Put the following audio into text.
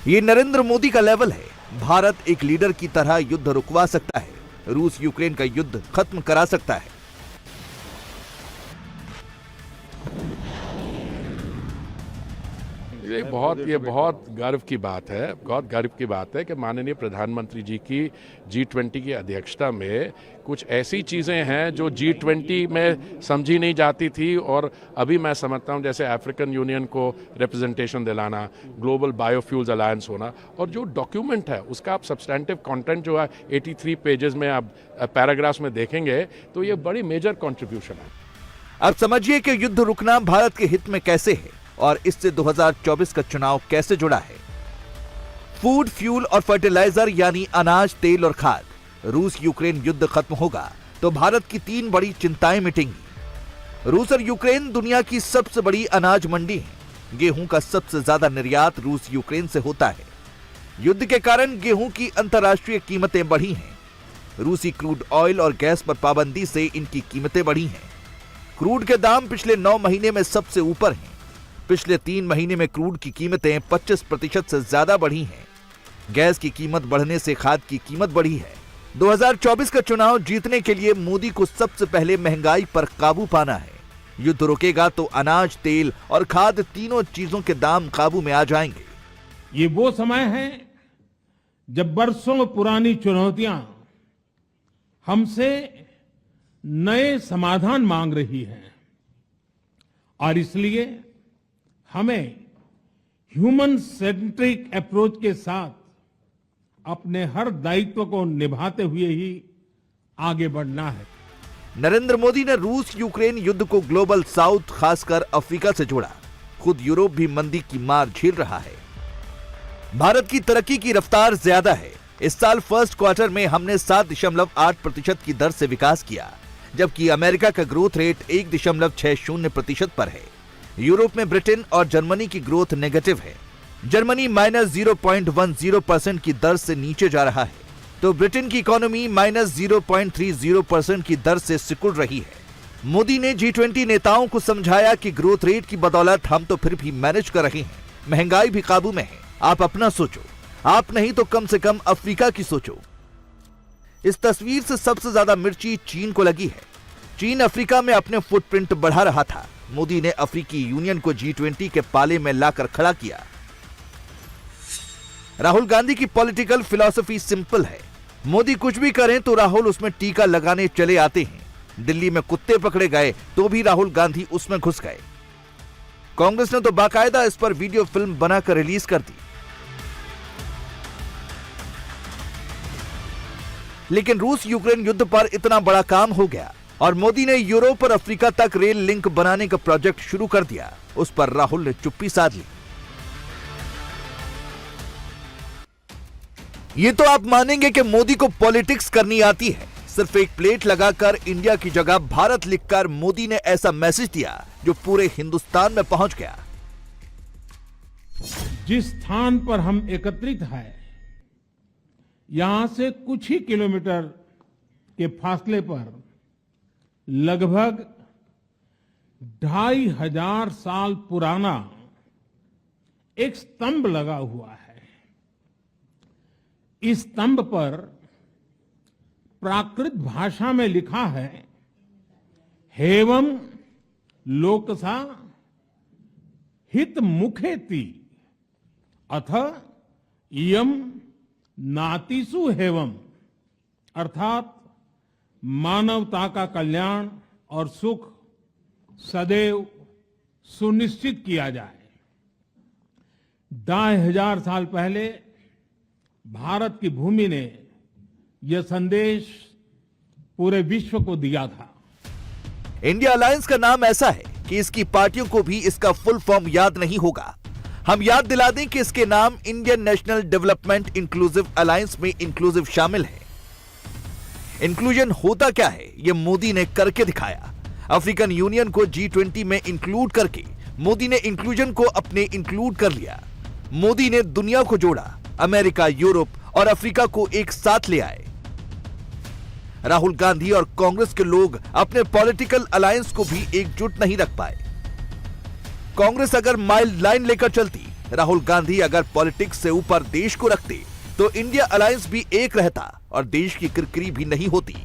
ये नरेंद्र मोदी का लेवल है। भारत एक लीडर की तरह युद्ध रुकवा सकता है, रूस यूक्रेन का युद्ध खत्म करा सकता है। ये बहुत गर्व की बात है, बहुत गर्व की बात है कि माननीय प्रधानमंत्री जी की G20 की अध्यक्षता में कुछ ऐसी चीज़ें हैं जो G20 में समझी नहीं जाती थी और अभी मैं समझता हूं, जैसे अफ्रीकन यूनियन को रिप्रेजेंटेशन दिलाना, ग्लोबल बायोफ्यूल्स अलायंस होना, और जो डॉक्यूमेंट है उसका आप सब्सटेंटिव कंटेंट जो है 83 पेजेस में आप पैराग्राफ्स में देखेंगे तो ये बड़ी मेजर कंट्रीब्यूशन है। अब समझिए कि युद्ध रुकना भारत के हित में कैसे है और इससे 2024 का चुनाव कैसे जुड़ा है। फूड, फ्यूल और फर्टिलाइजर यानी अनाज, तेल और खाद। रूस यूक्रेन युद्ध खत्म होगा तो भारत की 3 बड़ी चिंताएं मिटेंगी। रूस और यूक्रेन दुनिया की सबसे बड़ी अनाज मंडी है। गेहूं का सबसे ज्यादा निर्यात रूस यूक्रेन से होता है। युद्ध के कारण गेहूं की अंतर्राष्ट्रीय कीमतें बढ़ी हैं। रूसी क्रूड ऑयल और गैस पर पाबंदी से इनकी कीमतें बढ़ी हैं। क्रूड के दाम पिछले 9 महीने में सबसे ऊपर हैं। पिछले 3 महीने में क्रूड की कीमतें 25% से ज्यादा बढ़ी हैं। गैस की कीमत बढ़ने से खाद की कीमत बढ़ी है। 2024 का चुनाव जीतने के लिए मोदी को सबसे पहले महंगाई पर काबू पाना है। युद्ध रुकेगा तो अनाज, तेल और खाद तीनों चीजों के दाम काबू में आ जाएंगे। ये वो समय है जब बरसों पुरानी चुनौतियां हमसे नए समाधान मांग रही हैं और इसलिए हमें ह्यूमन सेंट्रिक अप्रोच के साथ अपने हर दायित्व को निभाते हुए ही आगे बढ़ना है। नरेंद्र मोदी ने रूस यूक्रेन युद्ध को ग्लोबल साउथ, खासकर अफ्रीका से जोड़ा। खुद यूरोप भी मंदी की मार झेल रहा है। भारत की तरक्की की रफ्तार ज्यादा है। इस साल फर्स्ट क्वार्टर में हमने 7.8% की दर से विकास किया, जबकि अमेरिका का ग्रोथ रेट 1.60% पर है। यूरोप में ब्रिटेन और जर्मनी की ग्रोथ नेगेटिव है। जर्मनी -0.10% की दर से नीचे जा रहा है, तो ब्रिटेन की इकोनॉमी -0.30% की दर से सिकुड़ रही है। मोदी ने G20 नेताओं को समझाया कि ग्रोथ रेट की बदौलत हम तो फिर भी मैनेज कर रहे हैं, महंगाई भी काबू में है। आप अपना सोचो, आप नहीं तो कम से कम अफ्रीका की सोचो। इस तस्वीर से सबसे ज्यादा मिर्ची चीन को लगी है। चीन अफ्रीका में अपने फुटप्रिंट बढ़ा रहा था। मोदी ने अफ्रीकी यूनियन को G20 के पाले में लाकर खड़ा किया। राहुल गांधी की पॉलिटिकल फिलॉसफी सिंपल है। मोदी कुछ भी करें तो राहुल उसमें टीका लगाने चले आते हैं। दिल्ली में कुत्ते पकड़े गए तो भी राहुल गांधी उसमें घुस गए। कांग्रेस ने तो बाकायदा इस पर वीडियो फिल्म बनाकर रिलीज कर दी। लेकिन रूस यूक्रेन युद्ध पर इतना बड़ा काम हो गया और मोदी ने यूरोप और अफ्रीका तक रेल लिंक बनाने का प्रोजेक्ट शुरू कर दिया। उस पर राहुल ने चुप्पी साध ली। ये तो आप मानेंगे कि मोदी को पॉलिटिक्स करनी आती है। सिर्फ एक प्लेट लगाकर इंडिया की जगह भारत लिखकर मोदी ने ऐसा मैसेज दिया जो पूरे हिंदुस्तान में पहुंच गया। जिस स्थान पर हम एकत्रित हैं, यहां से कुछ ही किलोमीटर के फासले पर लगभग 2500 साल पुराना एक स्तंभ लगा हुआ है। इस स्तंभ पर प्राकृत भाषा में लिखा है, हेवम लोकसा हित मुखेति अथ इयम नातिसु हेवम, अर्थात मानवता का कल्याण और सुख सदैव सुनिश्चित किया जाए। 2500 साल पहले भारत की भूमि ने यह संदेश पूरे विश्व को दिया था। इंडिया अलायंस का नाम ऐसा है कि इसकी पार्टियों को भी इसका फुल फॉर्म याद नहीं होगा। हम याद दिला दें कि इसके नाम Indian national development inclusive alliance में इंक्लूसिव शामिल है। इंक्लूजन होता क्या है, यह मोदी ने करके दिखाया। अफ्रीकन यूनियन को G20 में इंक्लूड करके मोदी ने इंक्लूजन को अपने इंक्लूड कर लिया। मोदी ने दुनिया को जोड़ा, अमेरिका, यूरोप और अफ्रीका को एक साथ ले आए। राहुल गांधी और कांग्रेस के लोग अपने पॉलिटिकल अलायंस को भी एकजुट नहीं रख पाए। कांग्रेस अगर माइल्ड लाइन लेकर चलती राहुल गांधी अगर पॉलिटिक्स से ऊपर देश को रखते तो इंडिया अलायंस भी एक रहता और देश की किरकिरी भी नहीं होती।